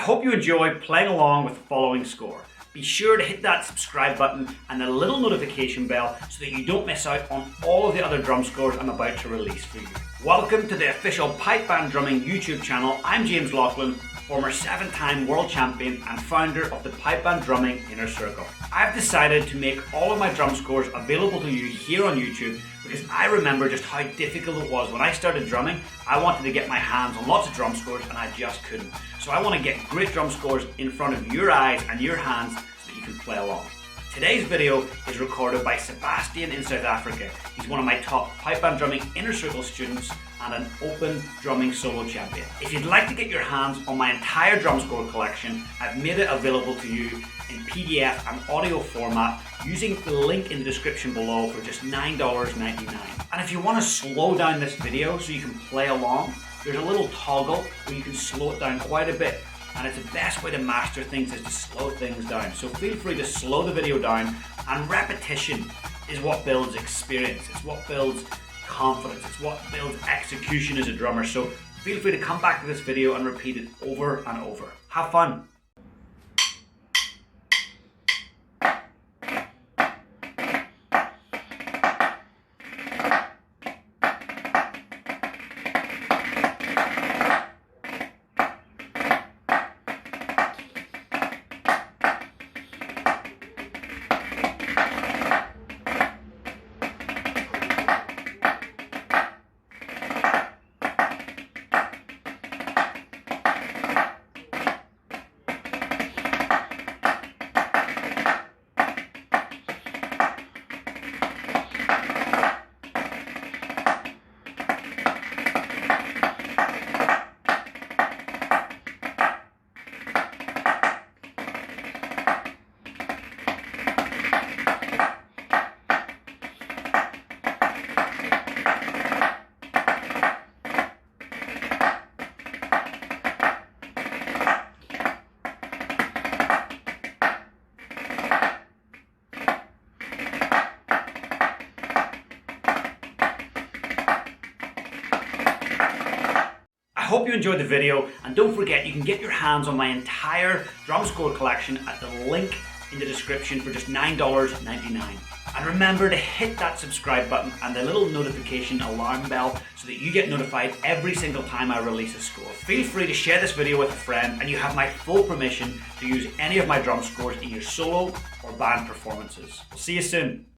hope you enjoy playing along with the following score. Be sure to hit that subscribe button and the little notification bell so that you don't miss out on all of the other drum scores I'm about to release for you. Welcome to the official Pipe Band Drumming YouTube channel. I'm James Laughlin, former 7-time world champion and founder of the Pipe Band Drumming Inner Circle. I've decided to make all of my drum scores available to you here on YouTube because I remember just how difficult it was when I started drumming. I wanted to get my hands on lots of drum scores and I just couldn't. So I want to get great drum scores in front of your eyes and your hands so that you can play along. Today's video is recorded by Sebastian in South Africa. He's one of my top Pipe Band Drumming Inner Circle students and an open drumming solo champion. If you'd like to get your hands on my entire drum score collection, I've made it available to you in PDF and audio format using the link in the description below for just $9.99. And if you want to slow down this video so you can play along, there's a little toggle where you can slow it down quite a bit. And it's the best way to master things is to slow things down. So feel free to slow the video down, and repetition is what builds experience. It's what builds confidence. It's what builds execution as a drummer. So feel free to come back to this video and repeat it over and over. Have fun. I hope you enjoyed the video, and don't forget you can get your hands on my entire drum score collection at the link in the description for just $9.99. And remember to hit that subscribe button and the little notification alarm bell so that you get notified every single time I release a score. Feel free to share this video with a friend, and you have my full permission to use any of my drum scores in your solo or band performances. See you soon.